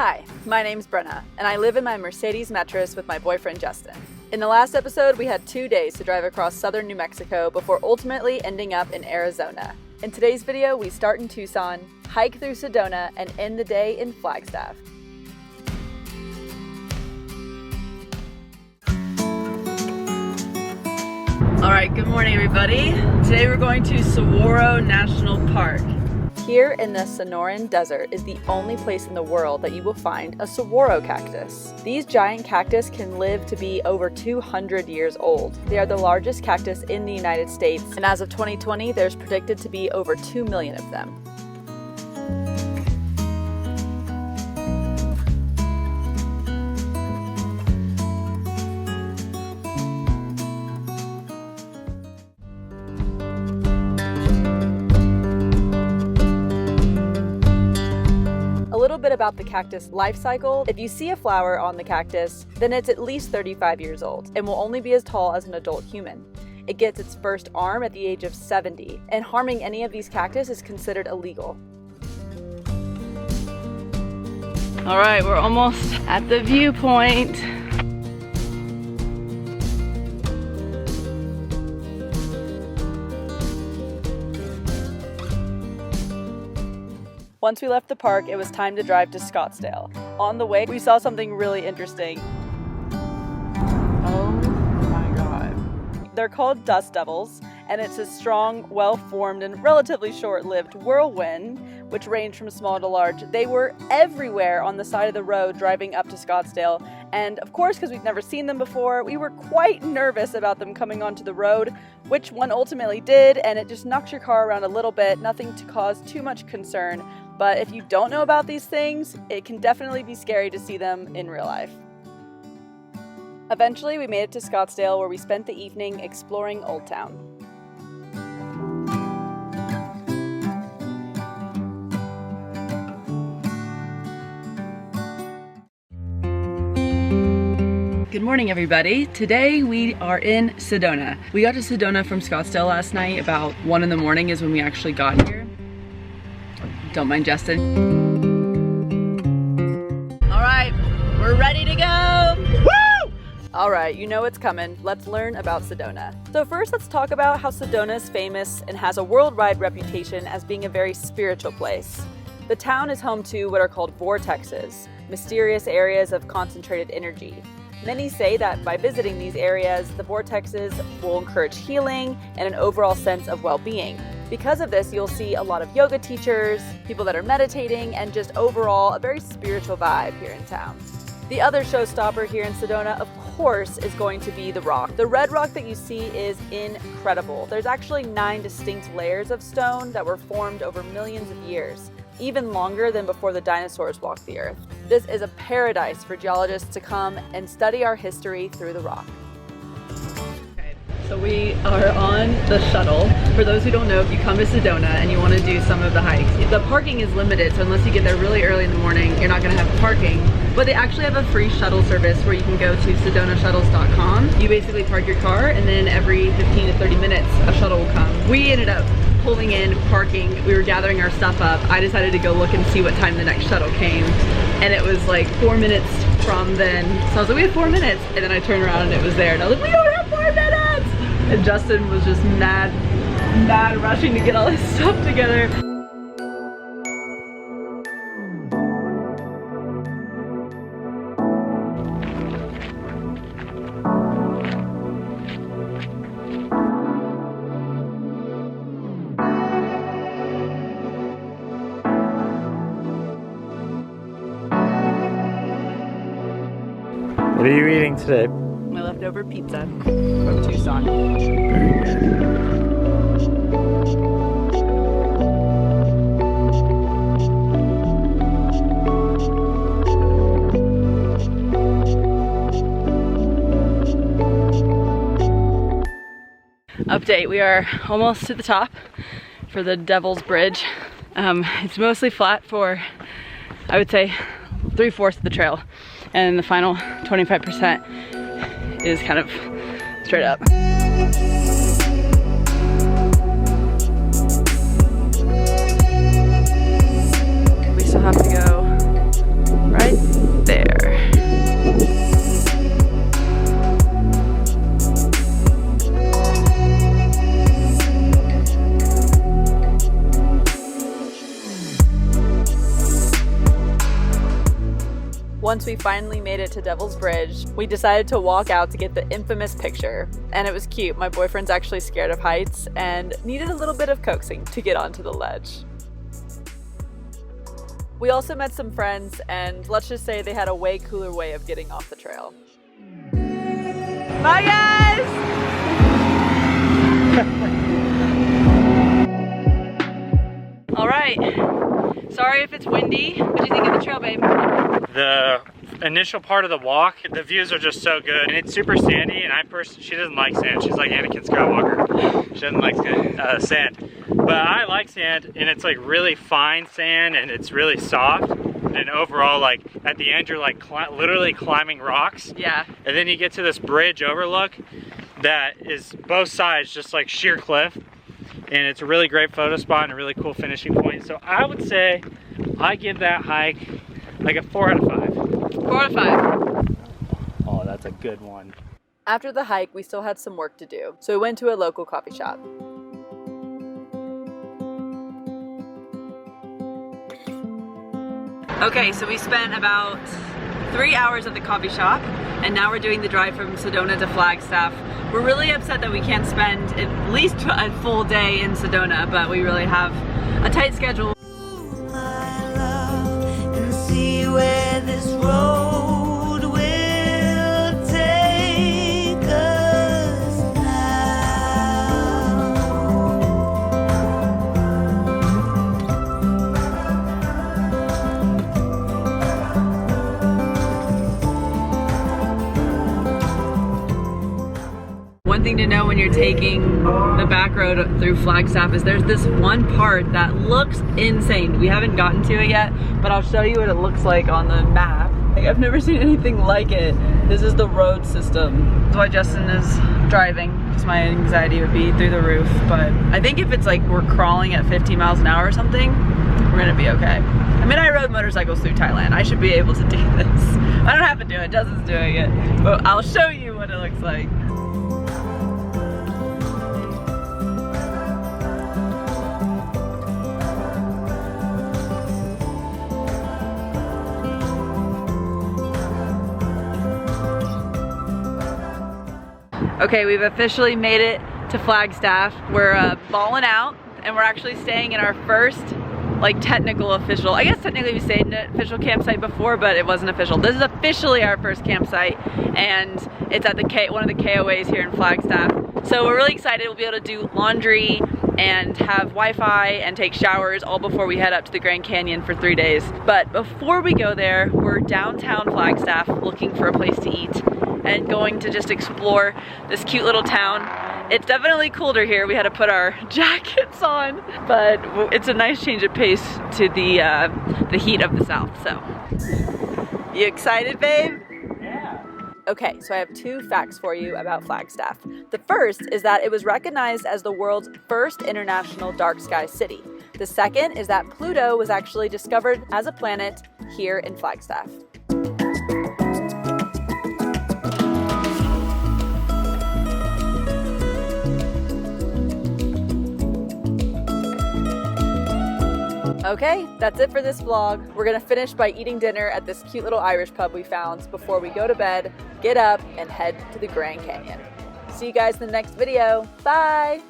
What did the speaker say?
Hi, my name's Brenna, and I live in my Mercedes Metris with my boyfriend Justin. In the last episode, we had 2 days to drive across southern New Mexico before ultimately ending up in Arizona. In today's video, we start in Tucson, hike through Sedona, and end the day in Flagstaff. Alright, good morning everybody. Today we're going to Saguaro National Park. Here in the Sonoran Desert is the only place in the world that you will find a saguaro cactus. These giant cactus can live to be over 200 years old. They are the largest cactus in the United States, and as of 2020, there's predicted to be over 2 million of them. A little bit about the cactus life cycle. If you see a flower on the cactus, then it's at least 35 years old and will only be as tall as an adult human. It gets its first arm at the age of 70, and harming any of these cactus is considered illegal. All right, we're almost at the viewpoint. Once we left the park, it was time to drive to Scottsdale. On the way, we saw something really interesting. Oh my God. They're called dust devils, and it's a strong, well-formed, and relatively short-lived whirlwind, which range from small to large. They were everywhere on the side of the road driving up to Scottsdale, and of course, because we've never seen them before, we were quite nervous about them coming onto the road, which one ultimately did, and it just knocked your car around a little bit, nothing to cause too much concern. But if you don't know about these things, it can definitely be scary to see them in real life. Eventually, we made it to Scottsdale, where we spent the evening exploring Old Town. Good morning, everybody. Today we are in Sedona. We got to Sedona from Scottsdale last night. About 1 in the morning is when we actually got here. Don't mind Justin. All right, we're ready to go. Woo! All right, you know what's coming. Let's learn about Sedona. So first, let's talk about how Sedona is famous and has a worldwide reputation as being a very spiritual place. The town is home to what are called vortexes, mysterious areas of concentrated energy. Many say that by visiting these areas, the vortexes will encourage healing and an overall sense of well-being. Because of this, you'll see a lot of yoga teachers, people that are meditating, and just overall a very spiritual vibe here in town. The other showstopper here in Sedona, of course, is going to be the rock. The red rock that you see is incredible. There's actually 9 distinct layers of stone that were formed over millions of years, even longer than before the dinosaurs walked the earth. This is a paradise for geologists to come and study our history through the rock. So we are on the shuttle. For those who don't know, if you come to Sedona and you want to do some of the hikes, the parking is limited, so unless you get there really early in the morning, you're not going to have parking. But they actually have a free shuttle service where you can go to sedonashuttles.com. You basically park your car, and then every 15 to 30 minutes, a shuttle will come. We ended up pulling in, parking, we were gathering our stuff up. I decided to go look and see what time the next shuttle came, and it was like 4 minutes from then. So I was like, we have 4 minutes, and then I turned around and it was there, and I was like, we don't have 4 minutes! And Justin was just mad rushing to get all his stuff together. What are you eating today? My leftover pizza from Tucson. Very good. Update, we are almost to the top for the Devil's Bridge. It's mostly flat for, I would say, 3/4 of the trail, and the final 25% is kind of straight up. We still have to go right there. Once we finally made it to Devil's Bridge, we decided to walk out to get the infamous picture. And it was cute. My boyfriend's actually scared of heights and needed a little bit of coaxing to get onto the ledge. We also met some friends, and let's just say they had a way cooler way of getting off the trail. Bye guys! All right. Sorry if it's windy. What do you think of the trail, babe? The initial part of the walk, the views are just so good, and it's super sandy, and she doesn't like sand. She's like Anakin Skywalker. She doesn't like sand. But I like sand, and it's like really fine sand, and it's really soft. And overall, like at the end, you're like literally climbing rocks. Yeah. And then you get to this bridge overlook that is both sides just like sheer cliff. And it's a really great photo spot and a really cool finishing point. So I would say I give that hike like a 4 out of 5. 4 out of 5. Oh, that's a good one. After the hike, we still had some work to do. So we went to a local coffee shop. Okay, so we spent about 3 hours at the coffee shop, and now we're doing the drive from Sedona to Flagstaff. We're really upset that we can't spend at least a full day in Sedona, but we really have a tight schedule. My love, and see where this road will take us now. One thing to know when you're taking the back road through Flagstaff is there's this one part that looks insane. We haven't gotten to it yet, but I'll show you what it looks like on the map. Like, I've never seen anything like it. This is the road system. That's why Justin is driving, because my anxiety would be through the roof. But I think if it's like we're crawling at 50 miles an hour or something, we're gonna be okay. I mean, I rode motorcycles through Thailand. I should be able to do this. I don't have to do it, Justin's doing it. But I'll show you what it looks like. Okay, we've officially made it to Flagstaff. We're balling out, and we're actually staying in our first, like, technical official. I guess technically we stayed in an official campsite before, but it wasn't official. This is officially our first campsite, and it's at one of the KOAs here in Flagstaff. So we're really excited. We'll be able to do laundry and have Wi-Fi and take showers all before we head up to the Grand Canyon for 3 days. But before we go there, we're downtown Flagstaff looking for a place to eat and going to just explore this cute little town. It's definitely colder here. We had to put our jackets on, but it's a nice change of pace to the heat of the South. So, you excited, babe? Yeah. Okay, so I have 2 facts for you about Flagstaff. The first is that it was recognized as the world's first international dark sky city. The second is that Pluto was actually discovered as a planet here in Flagstaff. Okay, that's it for this vlog. We're gonna finish by eating dinner at this cute little Irish pub we found before we go to bed, get up, and head to the Grand Canyon. See you guys in the next video. Bye!